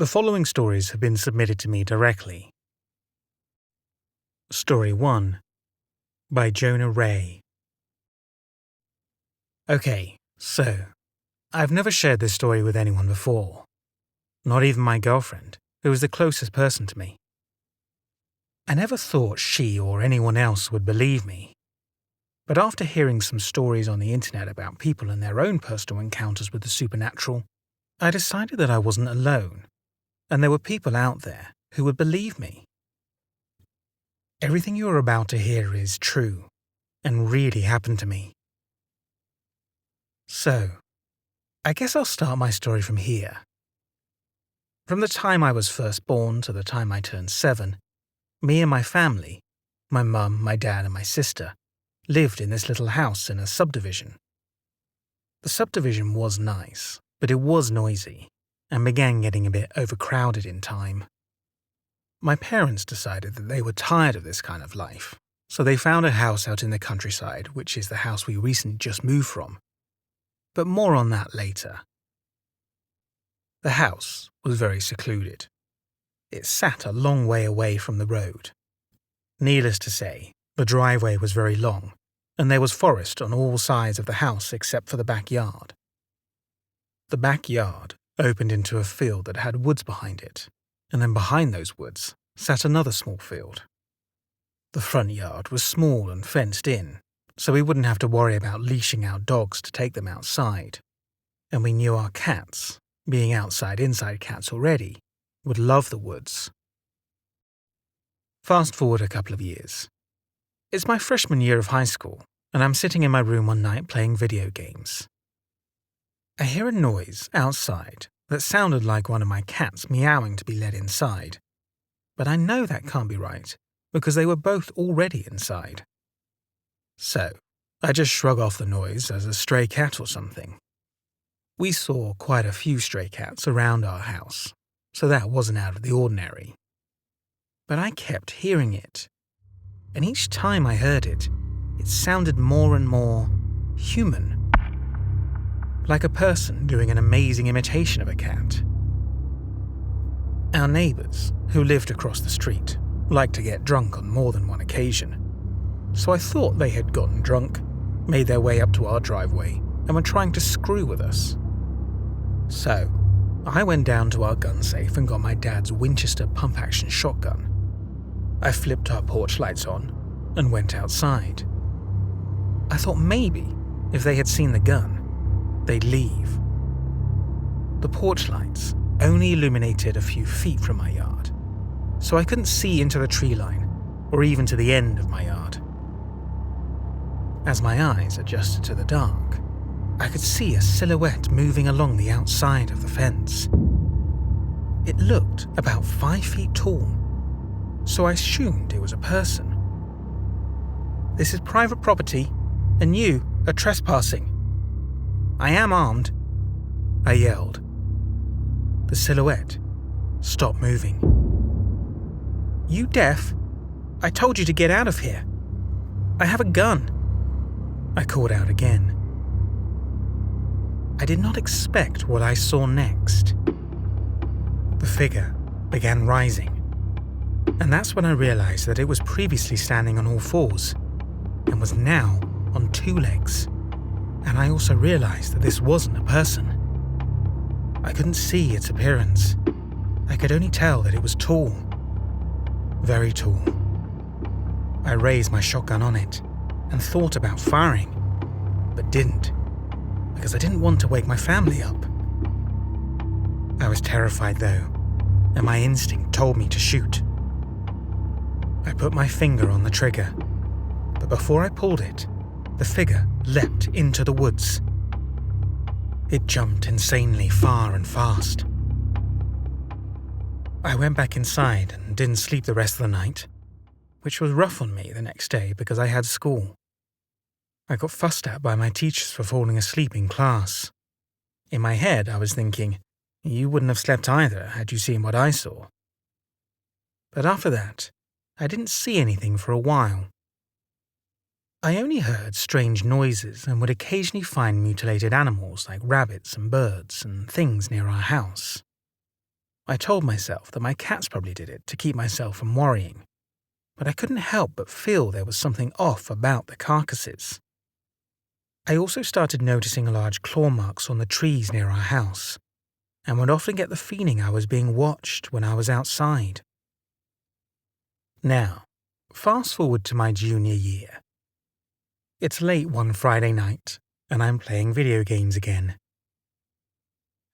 The following stories have been submitted to me directly. Story 1 by Jonah Ray. Okay, so I've never shared this story with anyone before. Not even my girlfriend, who is the closest person to me. I never thought she or anyone else would believe me. But after hearing some stories on the internet about people and their own personal encounters with the supernatural, I decided that I wasn't alone, and there were people out there who would believe me. Everything you are about to hear is true and really happened to me. So, I guess I'll start my story from here. From the time I was first born to the time I turned 7, me and my family, my mum, my dad and my sister, lived in this little house in a subdivision. The subdivision was nice, but it was noisy and began getting a bit overcrowded in time. My parents decided that they were tired of this kind of life, so they found a house out in the countryside, which is the house we recently just moved from. But more on that later. The house was very secluded. It sat a long way away from the road. Needless to say, the driveway was very long, and there was forest on all sides of the house except for the backyard. The backyard opened into a field that had woods behind it, and then behind those woods sat another small field. The front yard was small and fenced in, so we wouldn't have to worry about leashing out dogs to take them outside. And we knew our cats, being outside-inside cats already, would love the woods. Fast forward a couple of years. It's my freshman year of high school, and I'm sitting in my room one night playing video games. I hear a noise outside that sounded like one of my cats meowing to be let inside. But I know that can't be right, because they were both already inside. So, I just shrug off the noise as a stray cat or something. We saw quite a few stray cats around our house, so that wasn't out of the ordinary. But I kept hearing it, and each time I heard it, it sounded more and more human. Like a person doing an amazing imitation of a cat. Our neighbours, who lived across the street, liked to get drunk on more than one occasion. So I thought they had gotten drunk, made their way up to our driveway, and were trying to screw with us. So, I went down to our gun safe and got my dad's Winchester pump-action shotgun. I flipped our porch lights on and went outside. I thought maybe, if they had seen the gun, they'd leave. The porch lights only illuminated a few feet from my yard, so I couldn't see into the tree line or even to the end of my yard. As my eyes adjusted to the dark, I could see a silhouette moving along the outside of the fence. It looked about 5 feet tall, so I assumed it was a person. "This is private property, and you are trespassing. I am armed," I yelled. The silhouette stopped moving. "You deaf? I told you to get out of here. I have a gun," I called out again. I did not expect what I saw next. The figure began rising, and that's when I realized that it was previously standing on all fours and was now on 2 legs. And I also realized that this wasn't a person. I couldn't see its appearance. I could only tell that it was tall. Very tall. I raised my shotgun on it and thought about firing, but didn't, because I didn't want to wake my family up. I was terrified though, and my instinct told me to shoot. I put my finger on the trigger, but before I pulled it, the figure leapt into the woods. It jumped insanely far and fast. I went back inside and didn't sleep the rest of the night, which was rough on me the next day because I had school. I got fussed at by my teachers for falling asleep in class. In my head, I was thinking, you wouldn't have slept either had you seen what I saw. But after that, I didn't see anything for a while. I only heard strange noises and would occasionally find mutilated animals like rabbits and birds and things near our house. I told myself that my cats probably did it to keep myself from worrying, but I couldn't help but feel there was something off about the carcasses. I also started noticing large claw marks on the trees near our house, and would often get the feeling I was being watched when I was outside. Now, fast forward to my junior year. It's late one Friday night, and I'm playing video games again.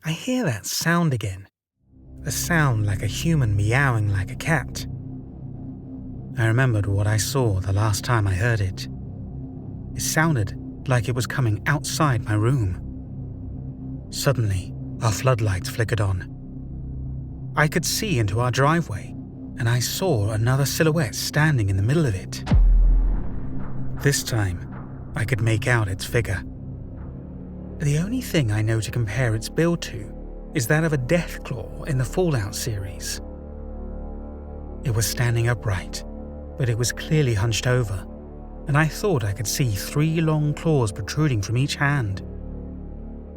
I hear that sound again, a sound like a human meowing like a cat. I remembered what I saw the last time I heard it. It sounded like it was coming outside my room. Suddenly, our floodlights flickered on. I could see into our driveway, and I saw another silhouette standing in the middle of it. This time, I could make out its figure. The only thing I know to compare its build to is that of a Deathclaw in the Fallout series. It was standing upright, but it was clearly hunched over, and I thought I could see 3 long claws protruding from each hand.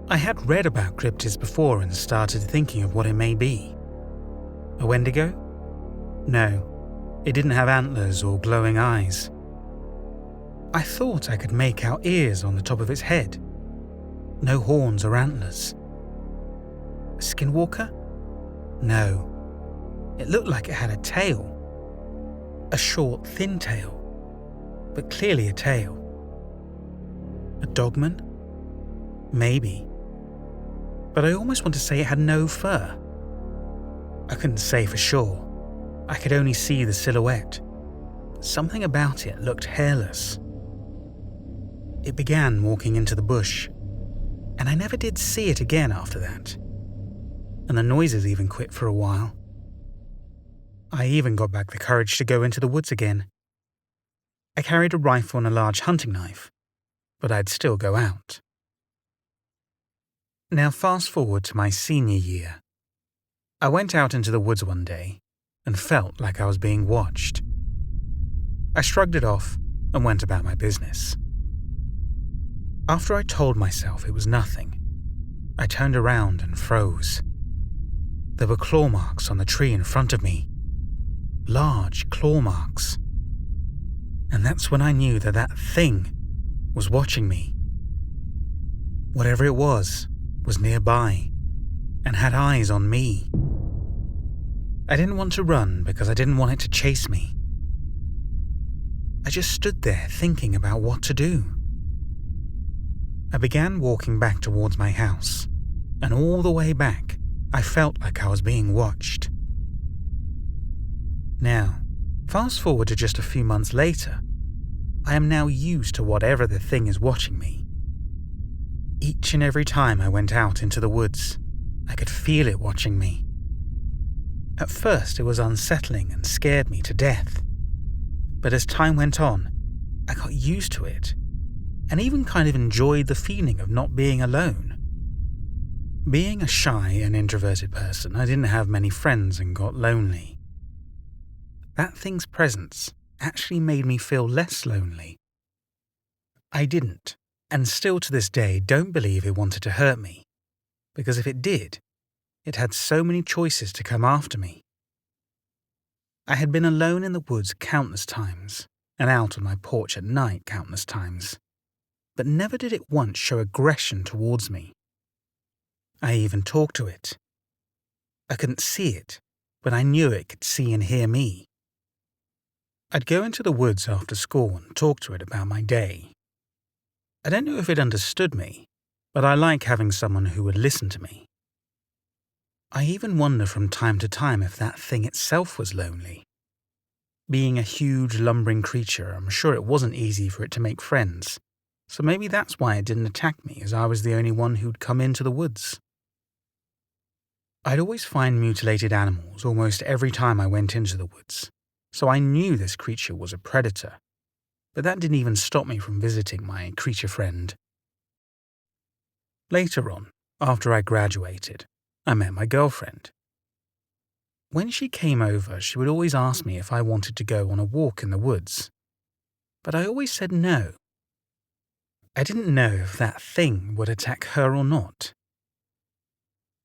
I had read about cryptids before and started thinking of what it may be. A Wendigo? No, it didn't have antlers or glowing eyes. I thought I could make out ears on the top of its head. No horns or antlers. A skinwalker? No. It looked like it had a tail. A short, thin tail, but clearly a tail. A dogman? Maybe. But I almost want to say it had no fur. I couldn't say for sure. I could only see the silhouette. Something about it looked hairless. It began walking into the bush, and I never did see it again after that. And the noises even quit for a while. I even got back the courage to go into the woods again. I carried a rifle and a large hunting knife, but I'd still go out. Now fast forward to my senior year. I went out into the woods one day and felt like I was being watched. I shrugged it off and went about my business. After I told myself it was nothing, I turned around and froze. There were claw marks on the tree in front of me. Large claw marks. And that's when I knew that that thing was watching me. Whatever it was nearby and had eyes on me. I didn't want to run because I didn't want it to chase me. I just stood there thinking about what to do. I began walking back towards my house, and all the way back, I felt like I was being watched. Now, fast forward to just a few months later, I am now used to whatever the thing is watching me. Each and every time I went out into the woods, I could feel it watching me. At first, it was unsettling and scared me to death. But as time went on, I got used to it, and even kind of enjoyed the feeling of not being alone. Being a shy and introverted person, I didn't have many friends and got lonely. That thing's presence actually made me feel less lonely. I didn't, and still to this day don't believe it wanted to hurt me, because if it did, it had so many choices to come after me. I had been alone in the woods countless times, and out on my porch at night countless times, but never did it once show aggression towards me. I even talked to it. I couldn't see it, but I knew it could see and hear me. I'd go into the woods after school and talk to it about my day. I don't know if it understood me, but I like having someone who would listen to me. I even wonder from time to time if that thing itself was lonely. Being a huge, lumbering creature, I'm sure it wasn't easy for it to make friends, so maybe that's why it didn't attack me, as I was the only one who'd come into the woods. I'd always find mutilated animals almost every time I went into the woods, so I knew this creature was a predator, but that didn't even stop me from visiting my creature friend. Later on, after I graduated, I met my girlfriend. When she came over, she would always ask me if I wanted to go on a walk in the woods, but I always said no. I didn't know if that thing would attack her or not.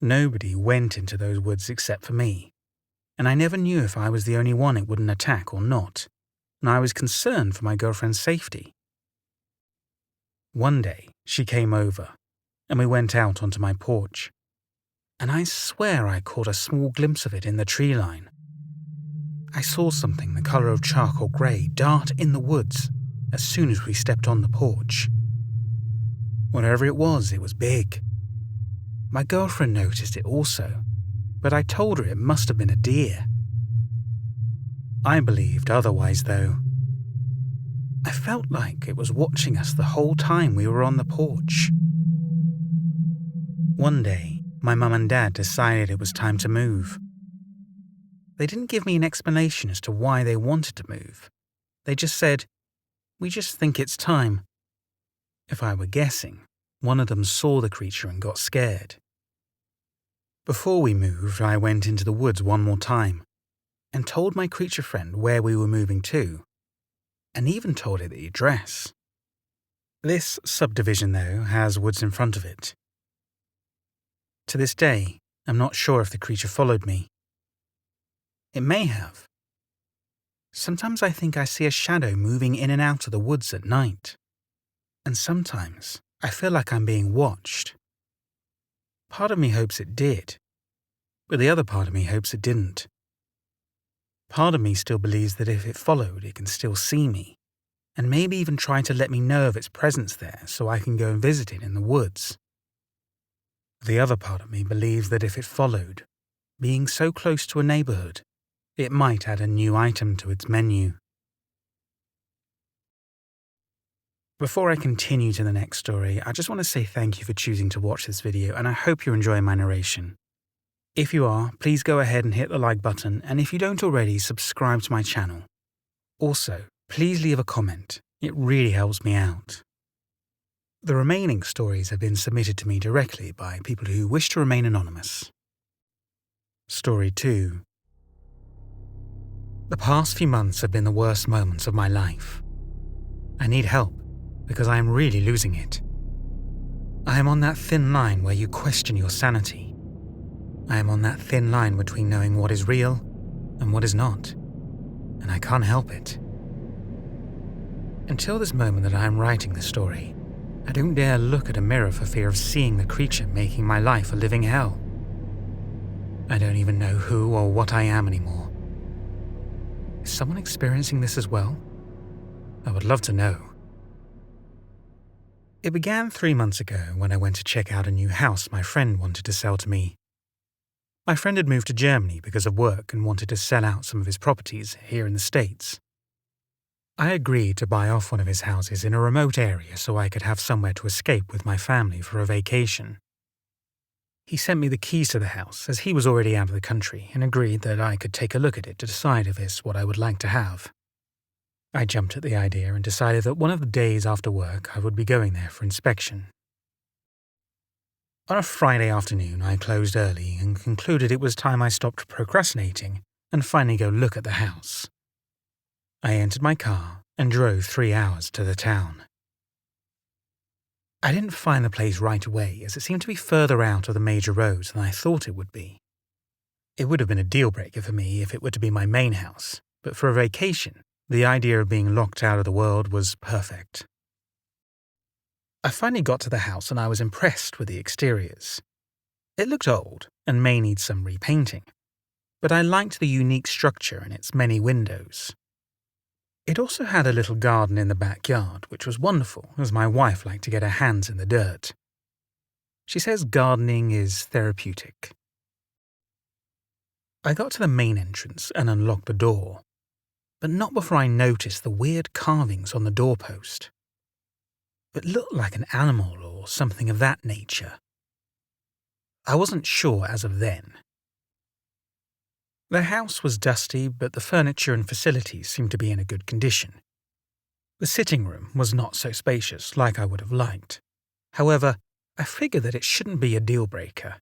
Nobody went into those woods except for me, and I never knew if I was the only one it wouldn't attack or not, and I was concerned for my girlfriend's safety. One day, she came over, and we went out onto my porch, and I swear I caught a small glimpse of it in the tree line. I saw something the colour of charcoal grey dart in the woods as soon as we stepped on the porch. Whatever it was big. My girlfriend noticed it also, but I told her it must have been a deer. I believed otherwise, though. I felt like it was watching us the whole time we were on the porch. One day, my mum and dad decided it was time to move. They didn't give me an explanation as to why they wanted to move. They just said, "We just think it's time." If I were guessing, one of them saw the creature and got scared. Before we moved, I went into the woods one more time and told my creature friend where we were moving to, and even told it the address. This subdivision, though, has woods in front of it. To this day, I'm not sure if the creature followed me. It may have. Sometimes I think I see a shadow moving in and out of the woods at night, and sometimes I feel like I'm being watched. Part of me hopes it did, but the other part of me hopes it didn't. Part of me still believes that if it followed, it can still see me, and maybe even try to let me know of its presence there so I can go and visit it in the woods. The other part of me believes that if it followed, being so close to a neighbourhood, it might add a new item to its menu. Before I continue to the next story, I just want to say thank you for choosing to watch this video, and I hope you're enjoying my narration. If you are, please go ahead and hit the like button, and if you don't already, subscribe to my channel. Also, please leave a comment. It really helps me out. The remaining stories have been submitted to me directly by people who wish to remain anonymous. Story 2. The past few months have been the worst moments of my life. I need help because I am really losing it. I am on that thin line where you question your sanity. I am on that thin line between knowing what is real and what is not, and I can't help it. Until this moment that I am writing this story, I don't dare look at a mirror for fear of seeing the creature making my life a living hell. I don't even know who or what I am anymore. Is someone experiencing this as well? I would love to know. It began 3 months ago when I went to check out a new house my friend wanted to sell to me. My friend had moved to Germany because of work and wanted to sell out some of his properties here in the States. I agreed to buy off one of his houses in a remote area so I could have somewhere to escape with my family for a vacation. He sent me the keys to the house as he was already out of the country and agreed that I could take a look at it to decide if it's what I would like to have. I jumped at the idea and decided that one of the days after work I would be going there for inspection. On a Friday afternoon, I closed early and concluded it was time I stopped procrastinating and finally go look at the house. I entered my car and drove 3 hours to the town. I didn't find the place right away as it seemed to be further out of the major roads than I thought it would be. It would have been a deal breaker for me if it were to be my main house, but for a vacation, the idea of being locked out of the world was perfect. I finally got to the house and I was impressed with the exteriors. It looked old and may need some repainting, but I liked the unique structure and its many windows. It also had a little garden in the backyard, which was wonderful as my wife liked to get her hands in the dirt. She says gardening is therapeutic. I got to the main entrance and unlocked the door, but not before I noticed the weird carvings on the doorpost. It looked like an animal or something of that nature. I wasn't sure as of then. The house was dusty, but the furniture and facilities seemed to be in a good condition. The sitting room was not so spacious like I would have liked. However, I figured that it shouldn't be a deal breaker.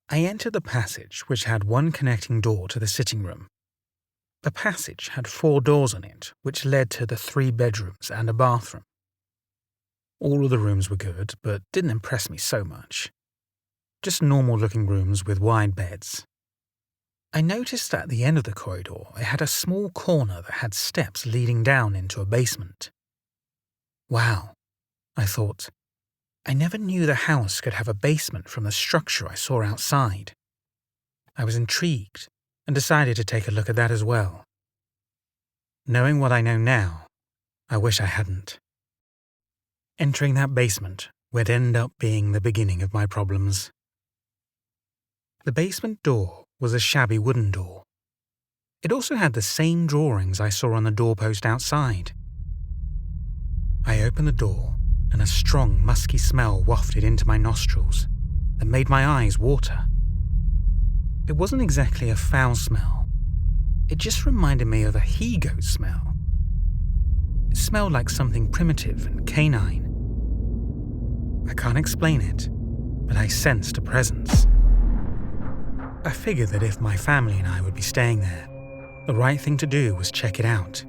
I entered the passage, which had one connecting door to the sitting room. The passage had 4 doors on it, which led to the 3 bedrooms and a bathroom. All of the rooms were good, but didn't impress me so much. just normal-looking rooms with wide beds. I noticed that at the end of the corridor it had a small corner that had steps leading down into a basement. Wow, I thought. I never knew the house could have a basement from the structure I saw outside. I was intrigued and decided to take a look at that as well. Knowing what I know now, I wish I hadn't. Entering that basement would end up being the beginning of my problems. The basement door was a shabby wooden door. It also had the same drawings I saw on the doorpost outside. I opened the door and a strong, musky smell wafted into my nostrils that made my eyes water. It wasn't exactly a foul smell. It just reminded me of a he-goat smell. It smelled like something primitive and canine. I can't explain it, but I sensed a presence. I figured that if my family and I would be staying there, the right thing to do was check it out.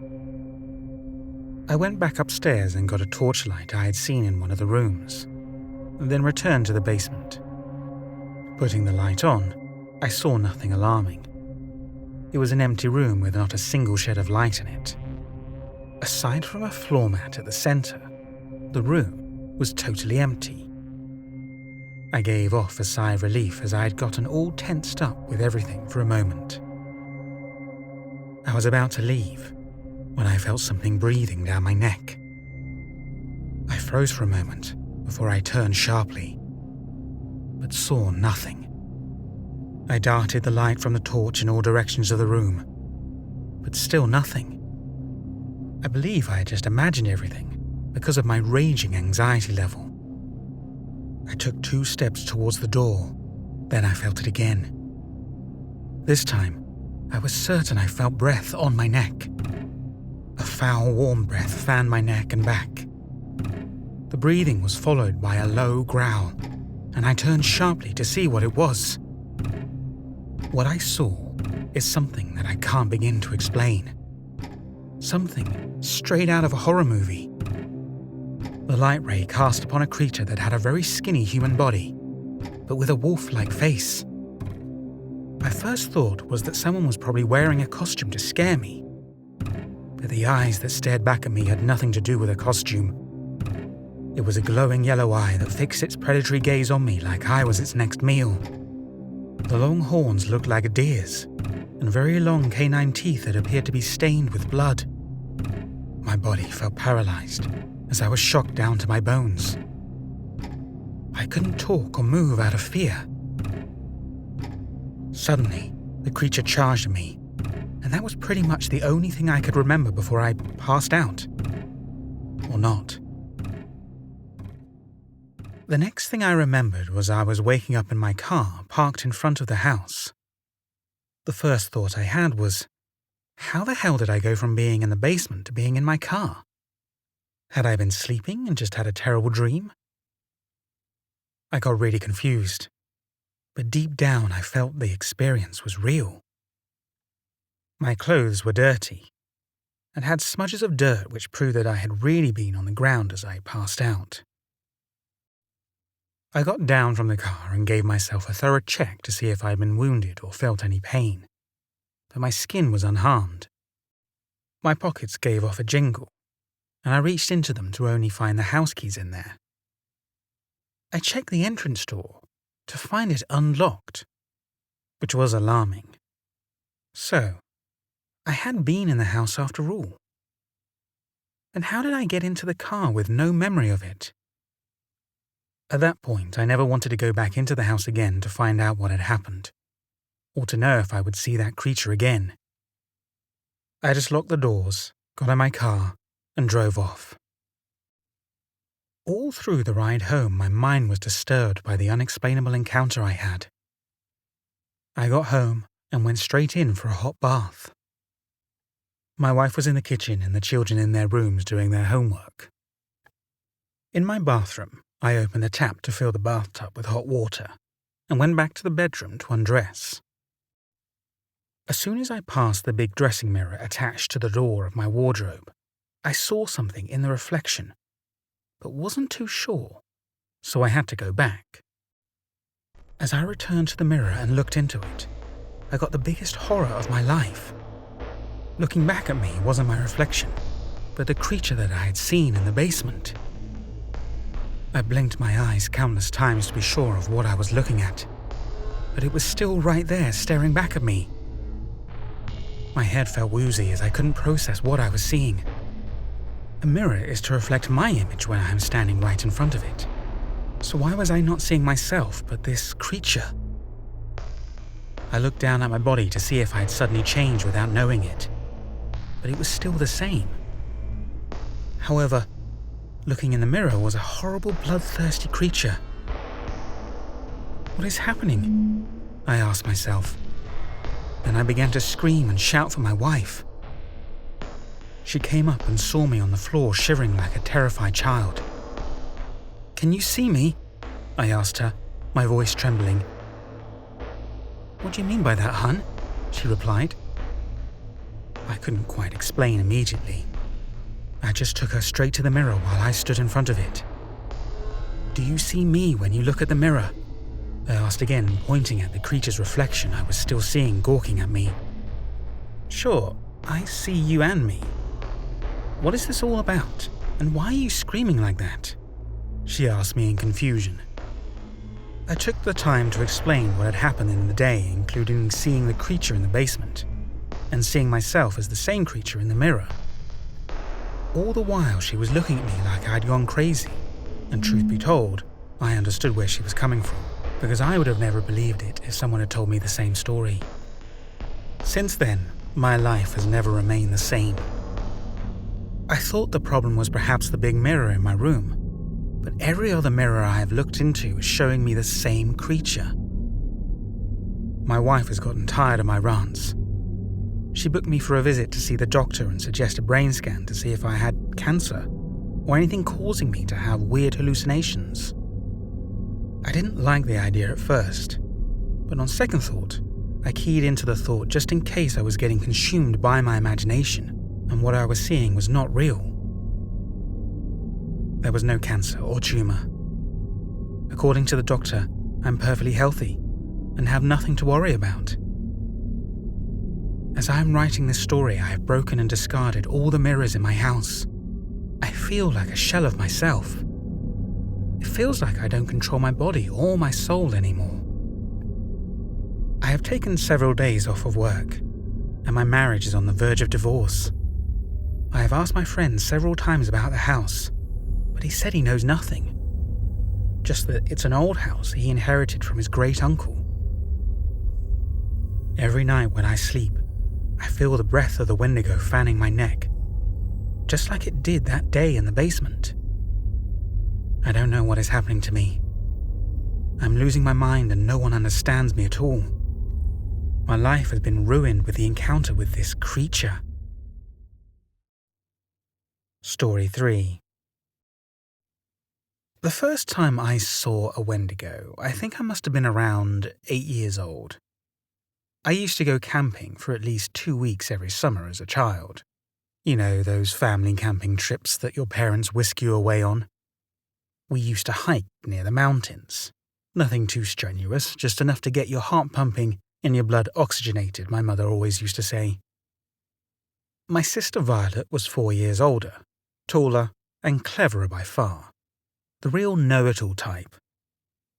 I went back upstairs and got a torchlight I had seen in one of the rooms, and then returned to the basement. Putting the light on, I saw nothing alarming. It was an empty room with not a single shed of light in it. Aside from a floor mat at the center, the room was totally empty. I gave off a sigh of relief as I had gotten all tensed up with everything for a moment. I was about to leave when I felt something breathing down my neck. I froze for a moment before I turned sharply, but saw nothing. I darted the light from the torch in all directions of the room, but still nothing. I believe I had just imagined everything because of my raging anxiety level. I took 2 steps towards the door, then I felt it again. This time, I was certain I felt breath on my neck. A foul, warm breath fanned my neck and back. The breathing was followed by a low growl, and I turned sharply to see what it was. What I saw is something that I can't begin to explain. Something straight out of a horror movie. The light ray cast upon a creature that had a very skinny human body, but with a wolf-like face. My first thought was that someone was probably wearing a costume to scare me, but the eyes that stared back at me had nothing to do with a costume. It was a glowing yellow eye that fixed its predatory gaze on me like I was its next meal. The long horns looked like a deer's, and very long canine teeth that appeared to be stained with blood. My body felt paralyzed as I was shocked down to my bones. I couldn't talk or move out of fear. Suddenly, the creature charged at me, and that was pretty much the only thing I could remember before I passed out. Or not. The next thing I remembered was I was waking up in my car parked in front of the house. The first thought I had was, how the hell did I go from being in the basement to being in my car? Had I been sleeping and just had a terrible dream? I got really confused, but deep down I felt the experience was real. My clothes were dirty and had smudges of dirt which proved that I had really been on the ground as I passed out. I got down from the car and gave myself a thorough check to see if I had been wounded or felt any pain, but my skin was unharmed. My pockets gave off a jingle, and I reached into them to only find the house keys in there. I checked the entrance door to find it unlocked, which was alarming. So, I had been in the house after all. And how did I get into the car with no memory of it? At that point, I never wanted to go back into the house again to find out what had happened, or to know if I would see that creature again. I just locked the doors, got in my car, and drove off. All through the ride home, my mind was disturbed by the unexplainable encounter I had. I got home and went straight in for a hot bath. My wife was in the kitchen and the children in their rooms doing their homework. In my bathroom, I opened the tap to fill the bathtub with hot water and went back to the bedroom to undress. As soon as I passed the big dressing mirror attached to the door of my wardrobe, I saw something in the reflection, but wasn't too sure, so I had to go back. As I returned to the mirror and looked into it, I got the biggest horror of my life. Looking back at me wasn't my reflection, but the creature that I had seen in the basement. I blinked my eyes countless times to be sure of what I was looking at, but it was still right there staring back at me. My head felt woozy as I couldn't process what I was seeing. A mirror is to reflect my image when I am standing right in front of it. So why was I not seeing myself but this creature? I looked down at my body to see if I had suddenly changed without knowing it, but it was still the same. However, looking in the mirror was a horrible bloodthirsty creature. What is happening? I asked myself. Then I began to scream and shout for my wife. She came up and saw me on the floor shivering like a terrified child. "Can you see me?" I asked her, my voice trembling. "What do you mean by that, hun?" she replied. I couldn't quite explain immediately. I just took her straight to the mirror while I stood in front of it. "Do you see me when you look at the mirror?" I asked again, pointing at the creature's reflection I was still seeing gawking at me. "Sure, I see you and me. What is this all about, and why are you screaming like that?" she asked me in confusion. I took the time to explain what had happened in the day, including seeing the creature in the basement, and seeing myself as the same creature in the mirror. All the while she was looking at me like I'd gone crazy, and truth be told, I understood where she was coming from, because I would have never believed it if someone had told me the same story. Since then, my life has never remained the same. I thought the problem was perhaps the big mirror in my room, but every other mirror I have looked into is showing me the same creature. My wife has gotten tired of my rants. She booked me for a visit to see the doctor and suggest a brain scan to see if I had cancer or anything causing me to have weird hallucinations. I didn't like the idea at first, but on second thought, I keyed into the thought just in case I was getting consumed by my imagination and what I was seeing was not real. There was no cancer or tumor. According to the doctor, I'm perfectly healthy and have nothing to worry about. As I am writing this story, I have broken and discarded all the mirrors in my house. I feel like a shell of myself. It feels like I don't control my body or my soul anymore. I have taken several days off of work, and my marriage is on the verge of divorce. I have asked my friend several times about the house, but he said he knows nothing. Just that it's an old house he inherited from his great uncle. Every night when I sleep, I feel the breath of the Wendigo fanning my neck, just like it did that day in the basement. I don't know what is happening to me. I'm losing my mind and no one understands me at all. My life has been ruined with the encounter with this creature. Story 3. The first time I saw a Wendigo, I think I must have been around 8 years old. I used to go camping for at least 2 weeks every summer as a child. You know, those family camping trips that your parents whisk you away on. We used to hike near the mountains. Nothing too strenuous, just enough to get your heart pumping and your blood oxygenated, my mother always used to say. My sister Violet was 4 years older, taller and cleverer by far. The real know-it-all type.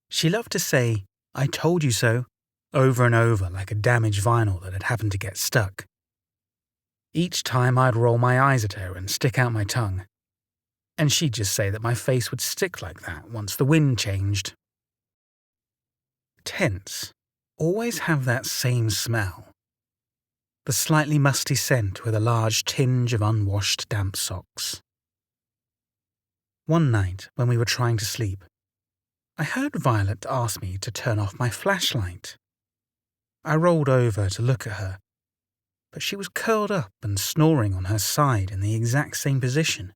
She loved to say, "I told you so," over and over like a damaged vinyl that had happened to get stuck. Each time I'd roll my eyes at her and stick out my tongue, and she'd just say that my face would stick like that once the wind changed. Tents always have that same smell. The slightly musty scent with a large tinge of unwashed damp socks. One night, when we were trying to sleep, I heard Violet ask me to turn off my flashlight. I rolled over to look at her, but she was curled up and snoring on her side in the exact same position.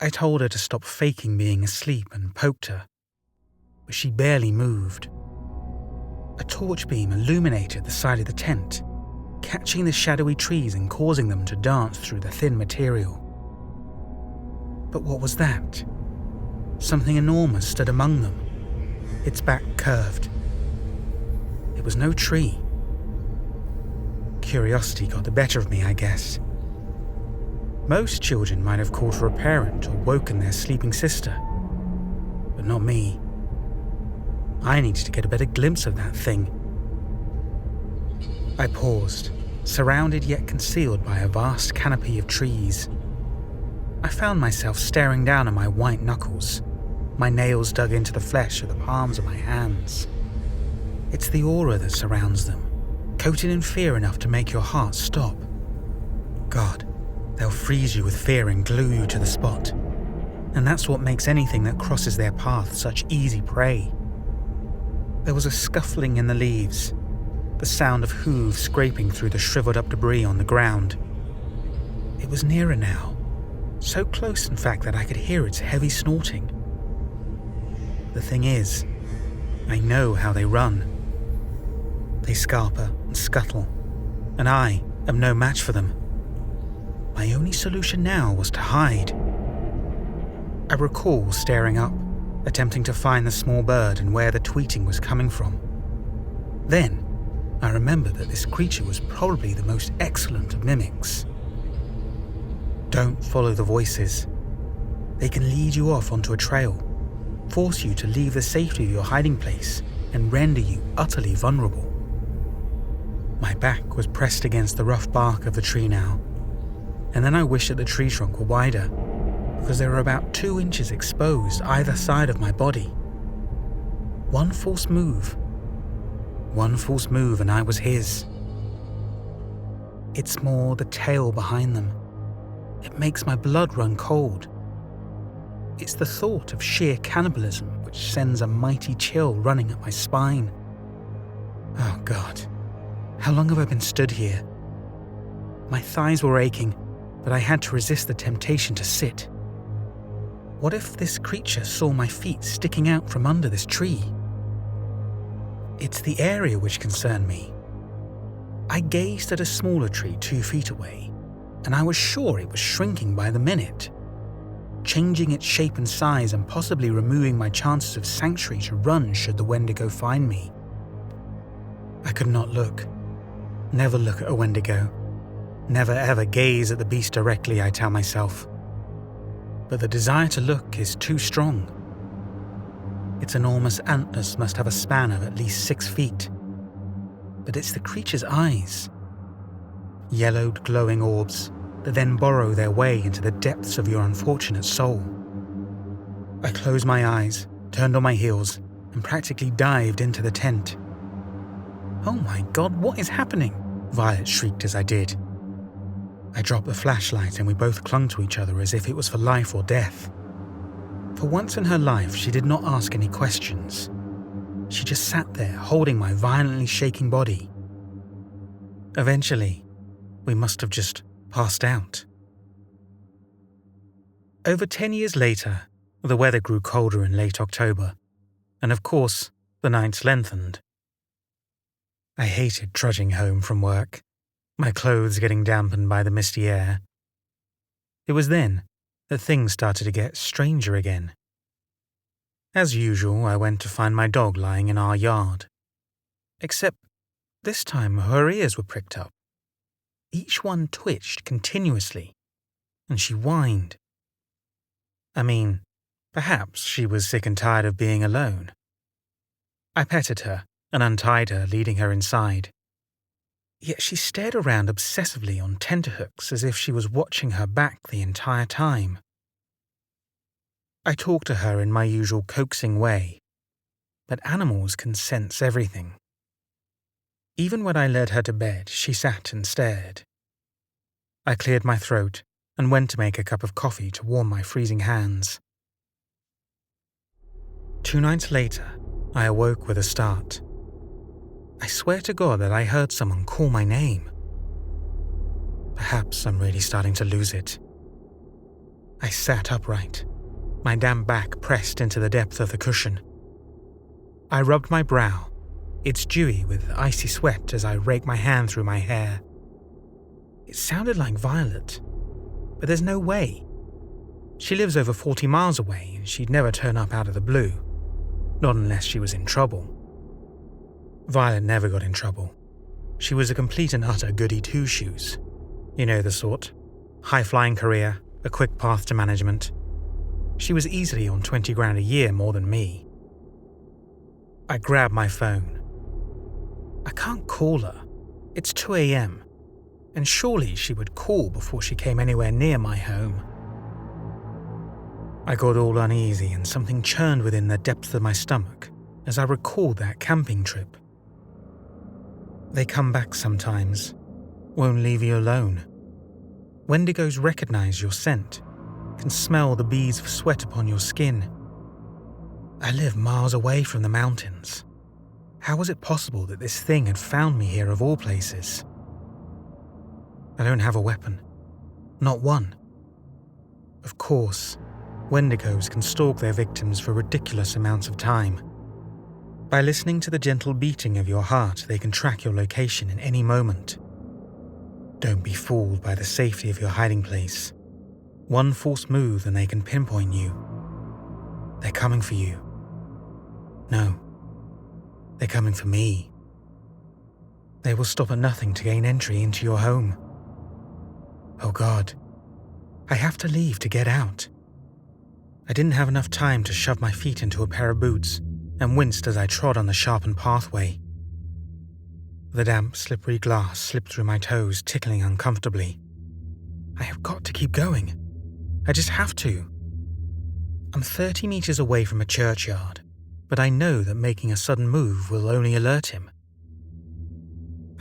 I told her to stop faking being asleep and poked her, but she barely moved. A torch beam illuminated the side of the tent, catching the shadowy trees and causing them to dance through the thin material. But what was that? Something enormous stood among them, its back curved. It was no tree. Curiosity got the better of me, I guess. Most children might have called for a parent or woken their sleeping sister, but not me. I needed to get a better glimpse of that thing. I paused, surrounded yet concealed by a vast canopy of trees. I found myself staring down at my white knuckles, my nails dug into the flesh of the palms of my hands. It's the aura that surrounds them, coated in fear enough to make your heart stop. God, they'll freeze you with fear and glue you to the spot. And that's what makes anything that crosses their path such easy prey. There was a scuffling in the leaves, the sound of hooves scraping through the shriveled up debris on the ground. It was nearer now, so close in fact that I could hear its heavy snorting. The thing is, I know how they run. They scarper and scuttle, and I am no match for them. My only solution now was to hide. I recall staring up, attempting to find the small bird and where the tweeting was coming from. Then, I remembered that this creature was probably the most excellent of mimics. Don't follow the voices. They can lead you off onto a trail, force you to leave the safety of your hiding place, and render you utterly vulnerable. My back was pressed against the rough bark of the tree now, and then I wished that the tree trunk were wider, because there were about 2 inches exposed either side of my body. One false move and I was his. It's more the tail behind them. It makes my blood run cold. It's the thought of sheer cannibalism which sends a mighty chill running up my spine. Oh God, how long have I been stood here? My thighs were aching, but I had to resist the temptation to sit. What if this creature saw my feet sticking out from under this tree? It's the area which concerned me. I gazed at a smaller tree 2 feet away, and I was sure it was shrinking by the minute, changing its shape and size and possibly removing my chances of sanctuary to run should the Wendigo find me. I could not look. Never look at a Wendigo. Never ever gaze at the beast directly, I tell myself. But the desire to look is too strong. Its enormous antlers must have a span of at least 6 feet. But it's the creature's eyes. Yellowed, glowing orbs that then burrow their way into the depths of your unfortunate soul. I closed my eyes, turned on my heels, and practically dived into the tent. Oh my God, what is happening? Violet shrieked as I did. I dropped the flashlight and we both clung to each other as if it was for life or death. For once in her life, she did not ask any questions. She just sat there holding my violently shaking body. Eventually, we must have just passed out. Over 10 years later, the weather grew colder in late October, and of course, the nights lengthened. I hated trudging home from work, my clothes getting dampened by the misty air. It was then that things started to get stranger again. As usual, I went to find my dog lying in our yard. Except this time her ears were pricked up. Each one twitched continuously, and she whined. I mean, perhaps she was sick and tired of being alone. I petted her and untied her, leading her inside. Yet she stared around obsessively on tenterhooks as if she was watching her back the entire time. I talked to her in my usual coaxing way, but animals can sense everything. Even when I led her to bed, she sat and stared. I cleared my throat and went to make a cup of coffee to warm my freezing hands. 2 nights later, I awoke with a start. I swear to God that I heard someone call my name. Perhaps I'm really starting to lose it. I sat upright, my damp back pressed into the depth of the cushion. I rubbed my brow. It's dewy with icy sweat as I raked my hand through my hair. It sounded like Violet, but there's no way. She lives over 40 miles away and she'd never turn up out of the blue. Not unless she was in trouble. Violet never got in trouble. She was a complete and utter goody two-shoes. You know the sort. High-flying career, a quick path to management. She was easily on 20 grand a year more than me. I grabbed my phone. I can't call her. It's 2 a.m. and surely she would call before she came anywhere near my home. I got all uneasy and something churned within the depths of my stomach as I recalled that camping trip. They come back sometimes, won't leave you alone. Wendigos recognize your scent, can smell the beads of sweat upon your skin. I live miles away from the mountains. How was it possible that this thing had found me here of all places? I don't have a weapon. Not one. Of course, Wendigos can stalk their victims for ridiculous amounts of time. By listening to the gentle beating of your heart, they can track your location in any moment. Don't be fooled by the safety of your hiding place. One false move and they can pinpoint you. They're coming for you. No, they're coming for me. They will stop at nothing to gain entry into your home. Oh God, I have to leave to get out. I didn't have enough time to shove my feet into a pair of boots and winced as I trod on the sharpened pathway. The damp, slippery glass slipped through my toes, tickling uncomfortably. I have got to keep going. I just have to. I'm 30 meters away from a churchyard, but I know that making a sudden move will only alert him.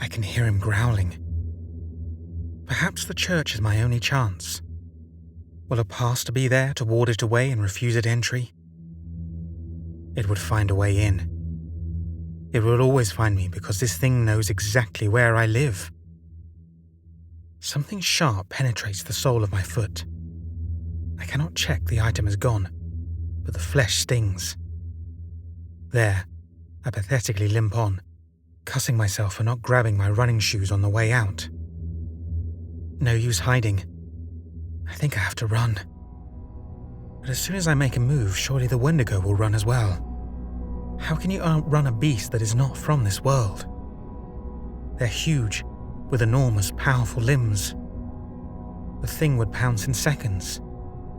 I can hear him growling. Perhaps the church is my only chance. Will a pastor be there to ward it away and refuse it entry? It would find a way in. It will always find me because this thing knows exactly where I live. Something sharp penetrates the sole of my foot. I cannot check the item is gone, but the flesh stings. There, I pathetically limp on, cussing myself for not grabbing my running shoes on the way out. No use hiding. I think I have to run. But as soon as I make a move, surely the Wendigo will run as well. How can you outrun a beast that is not from this world? They're huge, with enormous, powerful limbs. The thing would pounce in seconds,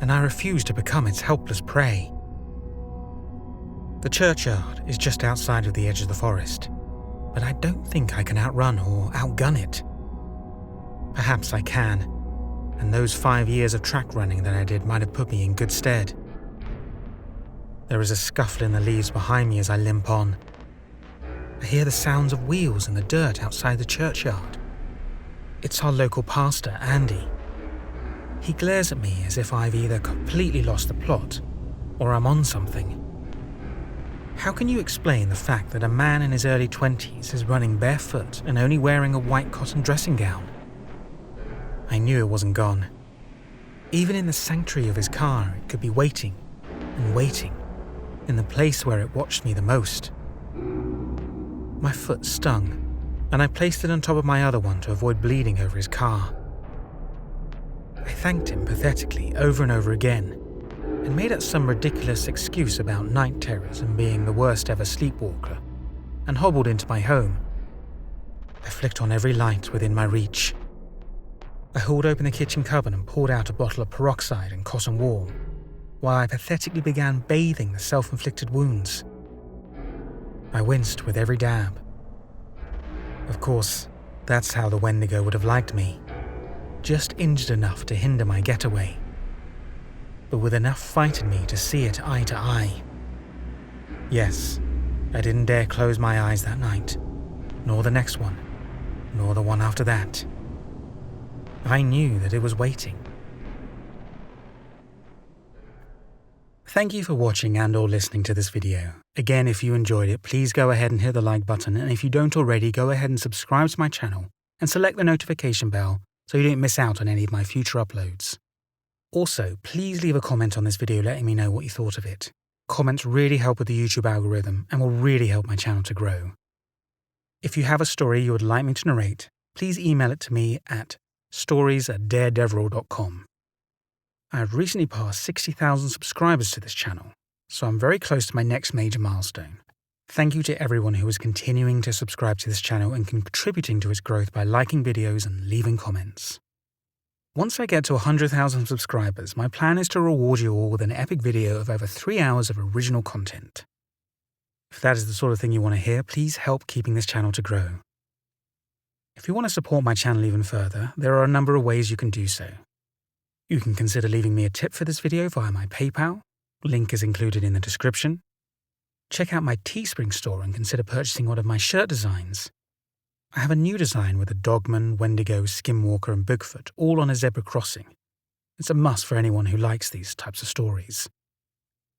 and I refuse to become its helpless prey. The churchyard is just outside of the edge of the forest, but I don't think I can outrun or outgun it. Perhaps I can, and those 5 years of track running that I did might have put me in good stead. There is a scuffle in the leaves behind me as I limp on. I hear the sounds of wheels in the dirt outside the churchyard. It's our local pastor, Andy. He glares at me as if I've either completely lost the plot or I'm on something. How can you explain the fact that a man in his early 20s is running barefoot and only wearing a white cotton dressing gown? I knew it wasn't gone. Even in the sanctuary of his car, it could be waiting and waiting in the place where it watched me the most. My foot stung, and I placed it on top of my other one to avoid bleeding over his car. I thanked him pathetically over and over again, and made up some ridiculous excuse about night terrors and being the worst ever sleepwalker, and hobbled into my home. I flicked on every light within my reach. I hauled open the kitchen cupboard and poured out a bottle of peroxide and cotton wool, while I pathetically began bathing the self-inflicted wounds. I winced with every dab. Of course, that's how the Wendigo would have liked me, just injured enough to hinder my getaway, but with enough fight in me to see it eye to eye. Yes, I didn't dare close my eyes that night, nor the next one, nor the one after that. I knew that it was waiting. Thank you for watching and/or listening to this video. Again, if you enjoyed it, please go ahead and hit the like button, and if you don't already, go ahead and subscribe to my channel and select the notification bell so you don't miss out on any of my future uploads. Also, please leave a comment on this video letting me know what you thought of it. Comments really help with the YouTube algorithm and will really help my channel to grow. If you have a story you would like me to narrate, please email it to me at stories@daredeverell.com. I have recently passed 60,000 subscribers to this channel, so I'm very close to my next major milestone. Thank you to everyone who is continuing to subscribe to this channel and contributing to its growth by liking videos and leaving comments. Once I get to 100,000 subscribers, my plan is to reward you all with an epic video of over 3 hours of original content. If that is the sort of thing you want to hear, please help keeping this channel to grow. If you want to support my channel even further, there are a number of ways you can do so. You can consider leaving me a tip for this video via my PayPal. Link is included in the description. Check out my Teespring store and consider purchasing one of my shirt designs. I have a new design with a Dogman, Wendigo, Skinwalker and Bigfoot all on a zebra crossing. It's a must for anyone who likes these types of stories.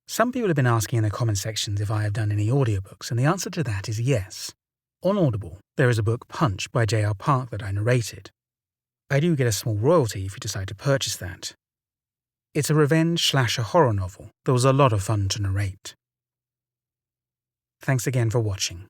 Some people have been asking in the comment sections if I have done any audiobooks, and the answer to that is yes. On Audible, there is a book, Punch, by J.R. Park that I narrated. I do get a small royalty if you decide to purchase that. It's a revenge/a horror novel that was a lot of fun to narrate. Thanks again for watching.